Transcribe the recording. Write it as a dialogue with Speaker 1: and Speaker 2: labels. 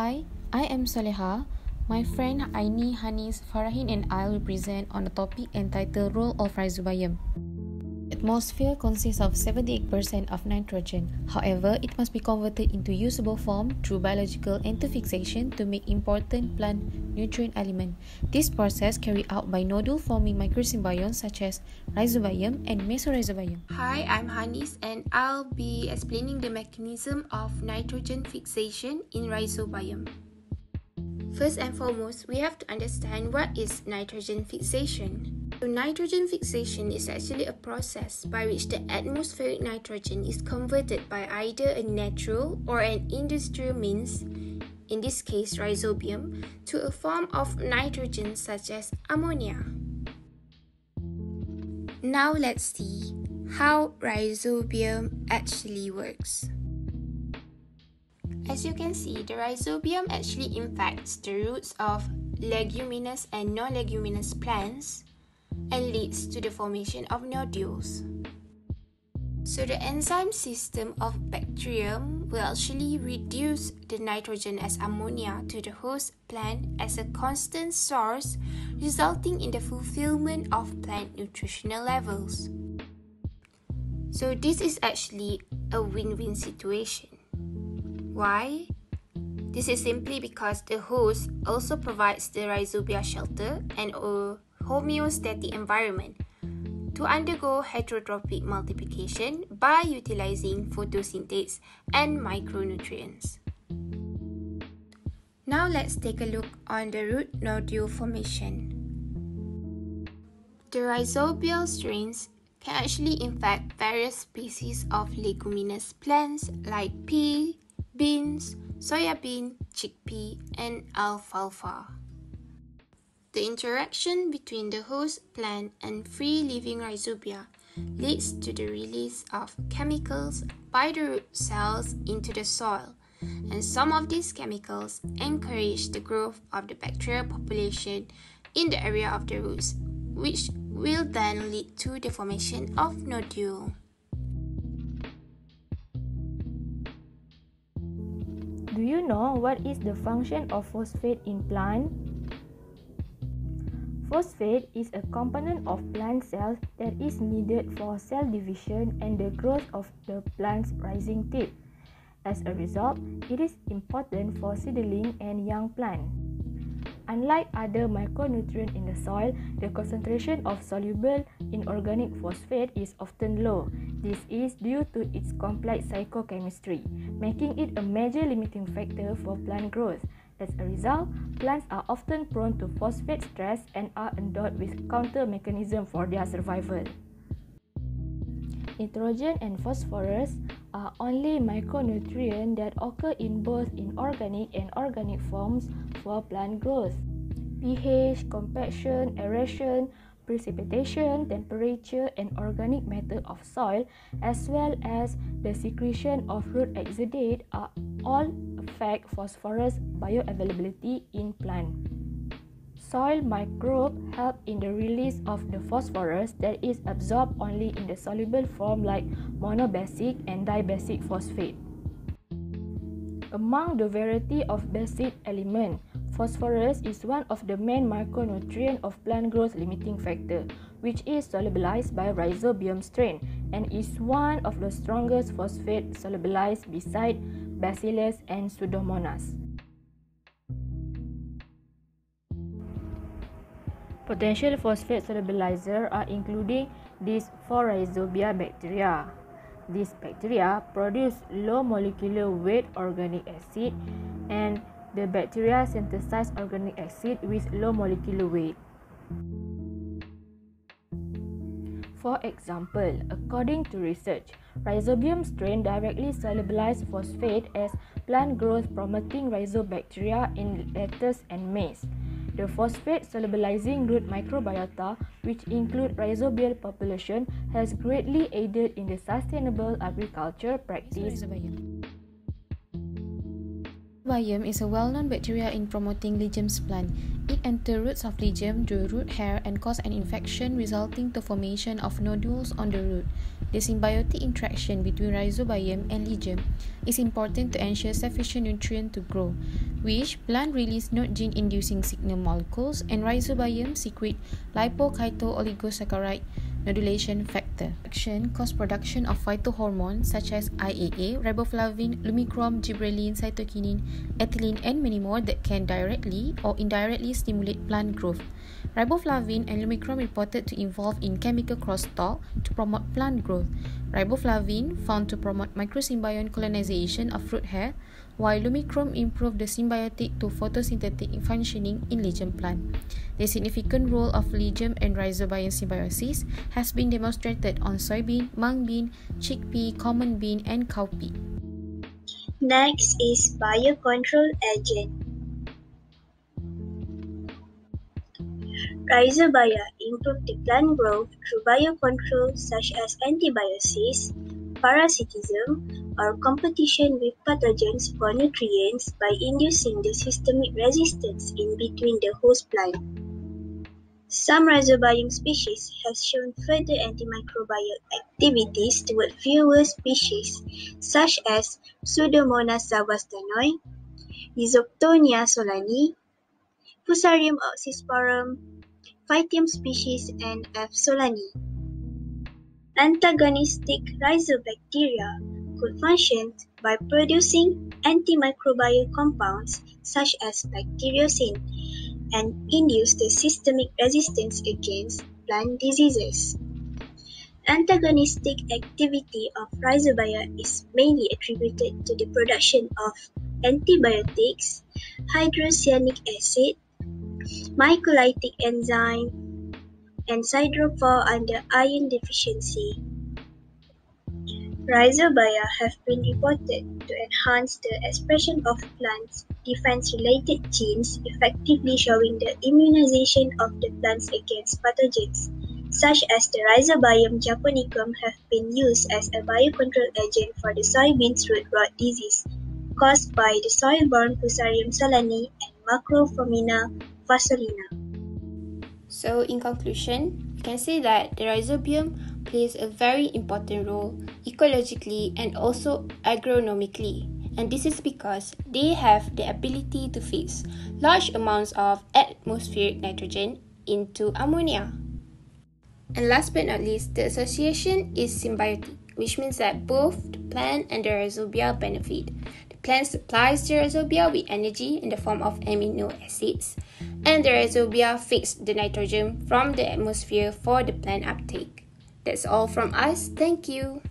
Speaker 1: Hi, I am Saleha. My friend Aini, Hanis, Farahin and I will present on the topic entitled Role of Rhizobium. Atmosphere consists of 78% of nitrogen. However, it must be converted into usable form through biological anti-fixation to make important plant nutrient element. This process carried out by nodule-forming microsymbionts such as Rhizobium and Mesorhizobium.
Speaker 2: Hi, I'm Hanis and I'll be explaining the mechanism of nitrogen fixation in Rhizobium. First and foremost, we have to understand what is nitrogen fixation. So nitrogen fixation is actually a process by which the atmospheric nitrogen is converted by either a natural or an industrial means, in this case rhizobium, to a form of nitrogen such as ammonia. Now let's see how rhizobium actually works. As you can see, the rhizobium actually infects the roots of leguminous and non-leguminous plants and leads to the formation of nodules. So the enzyme system of bacterium will actually reduce the nitrogen as ammonia to the host plant as a constant source, resulting in the fulfillment of plant nutritional levels. So this is actually a win-win situation. Why? This is simply because the host also provides the rhizobia shelter and a homeostatic environment to undergo heterotrophic multiplication by utilizing photosynthase and micronutrients. Now let's take a look on the root nodule formation. The rhizobial strains can actually infect various species of leguminous plants like pea, beans, soybean, chickpea, and alfalfa. The interaction between the host plant and free-living rhizobia leads to the release of chemicals by the root cells into the soil, and some of these chemicals encourage the growth of the bacterial population in the area of the roots, which will then lead to the formation of nodule.
Speaker 3: Do you know what is the function of phosphate in plant? Phosphate is a component of plant cells that is needed for cell division and the growth of the plant's rising tip. As a result, it is important for seedling and young plant. Unlike other micronutrients in the soil, the concentration of soluble inorganic phosphate is often low. This is due to its complex psychochemistry, making it a major limiting factor for plant growth. As a result, plants are often prone to phosphate stress and are endowed with counter mechanisms for their survival. Nitrogen and phosphorus are only micronutrients that occur in both inorganic and organic forms for plant growth. pH, compaction, aeration, precipitation, temperature, and organic matter of soil, as well as the secretion of root exudate are all affect phosphorus bioavailability in plant. Soil microbes help in the release of the phosphorus that is absorbed only in the soluble form like monobasic and dibasic phosphate. Among the variety of basic elements, phosphorus is one of the main micronutrient of plant growth limiting factor, which is solubilized by rhizobium strain and is one of the strongest phosphate solubilized beside Bacillus and Pseudomonas. Potential phosphate solubilizer are including these 4 rhizobia bacteria. These bacteria produce low molecular weight organic acid, and the bacteria synthesize organic acid with low molecular weight. For example, according to research, Rhizobium strain directly solubilize phosphate as plant growth promoting rhizobacteria in lettuce and maize. The phosphate solubilizing root microbiota, which include rhizobial population, has greatly aided in the sustainable agriculture practice.
Speaker 1: Rhizobium is a well-known bacteria in promoting Lygium's plant. It enters roots of Lygium through root hair and cause an infection resulting to formation of nodules on the root. The symbiotic interaction between Rhizobium and Lygium is important to ensure sufficient nutrient to grow, which plant release not gene-inducing signal molecules and Rhizobium secrete lipocyto-oligosaccharide nodulation factor. Action cause production of phytohormones such as IAA, riboflavin, lumicrom, gibberellin, cytokinin, ethylene, and many more that can directly or indirectly stimulate plant growth. Riboflavin and lumicrom reported to involve in chemical crosstalk to promote plant growth. Riboflavin found to promote microsymbiont colonization of fruit hair, while lumicrom improved the symbiotic to photosynthetic functioning in Lygium plant. The significant role of Lygium and Rhizobium symbiosis has been demonstrated on soybean, mung bean, chickpea, common bean, and cowpea.
Speaker 4: Next is biocontrol agent. Rhizobia improve the plant growth through biocontrol such as antibiosis, parasitism, or competition with pathogens for nutrients by inducing the systemic resistance in between the host plant. Some Rhizobium species have shown further antimicrobial activities toward fewer species, such as Pseudomonas zavastanoi, Rhizoptonia solani, Fusarium oxysporum, Phytium species, and F. solani. Antagonistic rhizobacteria could function by producing antimicrobial compounds such as bacteriocin and induce the systemic resistance against plant diseases. Antagonistic activity of Rhizobia is mainly attributed to the production of antibiotics, hydrocyanic acid, mycolytic enzyme, and siderophore under iron deficiency. Rhizobia have been reported to enhance the expression of plants' defense-related genes, effectively showing the immunization of the plants against pathogens, such as the Rhizobium japonicum have been used as a biocontrol agent for the soybean's root rot disease, caused by the soil-borne Fusarium solani and Macrophomina fasolina.
Speaker 2: So in conclusion, we can say that the Rhizobium plays a very important role ecologically and also agronomically, and this is because they have the ability to fix large amounts of atmospheric nitrogen into ammonia. And last but not least, the association is symbiotic, which means that both the plant and the Rhizobia benefit. The plant supplies the Rhizobia with energy in the form of amino acids, and the Rhizobia fixes the nitrogen from the atmosphere for the plant uptake. That's all from us. Thank you.